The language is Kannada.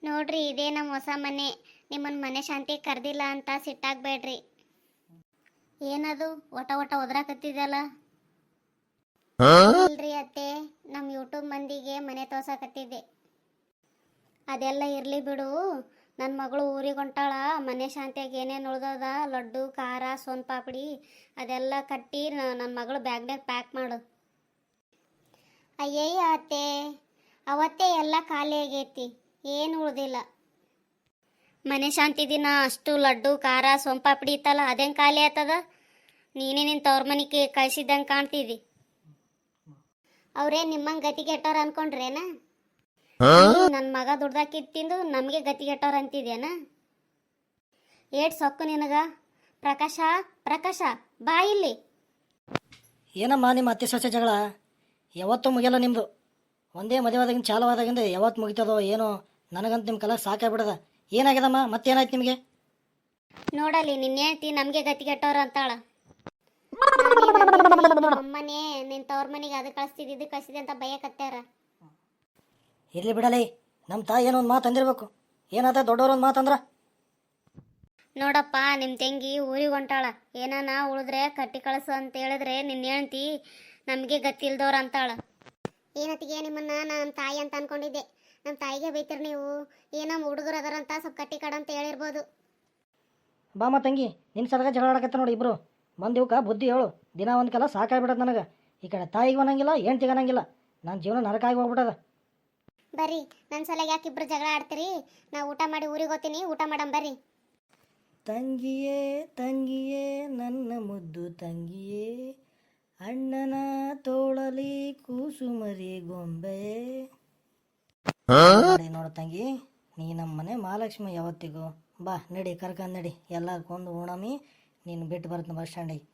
ನೋಡ್ರಿ ಇದೇ ನಮ್ಮ ಹೊಸ ಮನೆ. ನಿಮ್ಮನ್ನ ಮನೆ ಶಾಂತಿ ಕರ್ದಿಲ್ಲ ಅಂತ ಸಿಟ್ಟಾಗ್ಬೇಡ್ರಿ. ಏನದು ಒಟ ಒಟ ಒದ್ರಾಕತ್ತಿದಲ್ಲ? ಇಲ್ರಿ ಅತ್ತೆ, ನಮ್ಮ ಯೂಟ್ಯೂಬ್ ಮಂದಿಗೆ ಮನೆ ತೋರ್ಸಕತ್ತಿದ್ದೆ. ಅದೆಲ್ಲ ಇರ್ಲಿ ಬಿಡು. ನನ್ನ ಮಗಳು ಊರಿಗೆ ಹೊಂಟಾಳ. ಮನೆ ಶಾಂತಿಯಾಗಿ ಏನೇನು ಉಳ್ದದ, ಲಡ್ಡು, ಖಾರ, ಸೋನ್ ಪಾಪಡಿ ಅದೆಲ್ಲ ಕಟ್ಟಿ ನನ್ನ ಮಗಳು ಬ್ಯಾಗ್ನಾಗ ಪ್ಯಾಕ್ ಮಾಡು. ಅಯ್ಯಯ್ಯ ಅತ್ತೆ, ಅವತ್ತೇ ಎಲ್ಲ ಖಾಲಿ ಆಗೈತಿ, ಏನು ಉಳ್ದಿಲ್ಲ. ಮನೆ ಶಾಂತಿ ದಿನ ಅಷ್ಟು ಲಡ್ಡು, ಖಾರ, ಸೋಂಪಾಪಡಿ ಇತ್ತಲ್ಲ, ಅದೇನು ಖಾಲಿ ಆತದ? ನೀನೇ ನಿನ್ನ ತವ್ರ ಮನೆಗೆ ಕಳಿಸಿದ್ದಂಗೆ ಕಾಣ್ತಿದ್ದಿ. ಅವ್ರೇ ನಿಮ್ಮಂಗೆ ಗತಿಗೆಟ್ಟವ್ರು ಅನ್ಕೊಂಡ್ರೇನ? ನನ್ನ ಮಗ ದುಡ್ದಾಕಿದ್ ತಿಂದು ನಮಗೆ ಗತಿಗೆಟ್ಟವ್ರು ಅಂತಿದ್ಯಾನ? ಏಟ್ ಸೊಕ್ಕು ನಿನಗ? ಪ್ರಕಾಶ, ಪ್ರಕಾಶ, ಬಾ ಇಲ್ಲಿ. ಏನಮ್ಮ ನಿಮ್ಮ ಅತ್ತೆ ಸೊಸೆ ಜಗಳ ಯಾವತ್ತೂ ಮುಗಿಯಲ್ಲ ನಿಮ್ಮದು. ಒಂದೇ ಮದುವೆದಾಗಿಂದ ಚಾಲುವಾದಾಗಿಂದ ಯಾವತ್ತು ಮುಗಿತದೋ ಏನೋ. ನನಗಂತ ನಿಮ್ಮ ಕಲ ಸಾಕಾಗ್ಬಿಡದ. ಏನಾಗ್ಯದಮ್ಮ? ಮತ್ತೇನಾಯ್ತು ನಿಮಗೆ? ನೋಡಲಿ ನಿನ್ನ ಹೇಳ್ತಿ ನಮಗೆ ಗತಿಗೆಟ್ಟವ್ರು ಅಂತಾಳ. ಅಮ್ಮನೇ ನಿನ್ನ ತವ್ರ ಮನೆಗೆ ಅದು ಕಳಿಸ್ತಿದ್ದು ಇದು ಕಳಿಸಿದೆ ಅಂತ ಭಯಕತ್ಯಾರ. ಇರ್ಲಿ ಬಿಡಲಿ, ನಮ್ಮ ತಾಯಿ ಏನೋ ಒಂದು ಮಾತು ಅಂದಿರ್ಬೇಕು. ಏನಾದ ದೊಡ್ಡವ್ರೊಂದು ಮಾತಂದ್ರ? ನೋಡಪ್ಪ, ನಿಮ್ಮ ತಂಗಿ ಊರಿಗೆ ಹೊಂಟಾಳ. ಏನಾನ ಉಳಿದ್ರೆ ಕಟ್ಟಿ ಕಳಿಸು ಅಂತ ಹೇಳಿದ್ರೆ ನಿನ್ನ ಹೇಳ್ತಿ ನಮಗೆ ಗತಿ ಇಲ್ದವ್ರು ಅಂತಾಳ. ಏನತ್ತಿಗೆ ನಿಮ್ಮನ್ನ ನಮ್ಮ ತಾಯಿ ಅಂತ ಅನ್ಕೊಂಡಿದ್ದೆ. ನಮ್ಮ ತಾಯಿಗೆ ಬೈತೀರಿ ನೀವು. ಏನೋ ಹುಡುಗರು ಅದಾರಂತ ಸ್ವಲ್ಪ ಕಟ್ಟಿ ಕಡ ಅಂತ ಹೇಳಿರ್ಬೋದು. ಬಾಮ ತಂಗಿ, ನಿನ್ನ ಸಲಗ ಜಗಳ ಆಡಕತ್ತ ನೋಡಿ ಇಬ್ರು. ಮಂದಿ ಇವಕ್ಕೆ ಬುದ್ಧಿ ಹೇಳು. ದಿನ ಒಂದು ಕಾಲ ಸಾಕಾಗ್ಬಿಡೋದು ನನಗೆ. ಈ ಕಡೆ ತಾಯಿಗೆ ಅನ್ನಂಗಿಲ್ಲ, ಹೆಂಡ್ತಿಗೆ ಅನ್ನಂಗಿಲ್ಲ. ನನ್ನ ಜೀವನ ನರಕಾಗಿ ಹೋಗ್ಬಿಟ್ಟದ. ಬರ್ರಿ, ನನ್ನ ಸಲಗ ಯಾಕೆ ಇಬ್ರು ಜಗಳ ಆಡ್ತೀರಿ? ನಾ ಊಟ ಮಾಡಿ ಊರಿಗೆ ಹೋಗ್ತೀನಿ, ಊಟ ಮಾಡಮ್ ಬರ್ರಿ. ತಂಗಿಯೇ ತಂಗಿಯೇ ನನ್ನ ಮುದ್ದು ತಂಗಿಯೇ, ಅಣ್ಣನ ತೋಳಲಿ ಕೂಸುಮರಿ ಗೊಂಬೆ. ನೋಡು ತಂಗಿ, ನೀ ನಮ್ಮ ಮನೆ ಮಹಾಲಕ್ಷ್ಮಿ ಯಾವತ್ತಿಗೂ. ಬಾ ನಡಿ, ಕರ್ಕೊಂಡು ನಡಿ, ಎಲ್ಲರೂ ಕೊಂದು ಉಣಮಿ. ನೀನು ಬಿಟ್ಟು ಬರ್ತೀನಿ ಬಸ್ ಸ್ಟ್ಯಾಂಡಿಗೆ.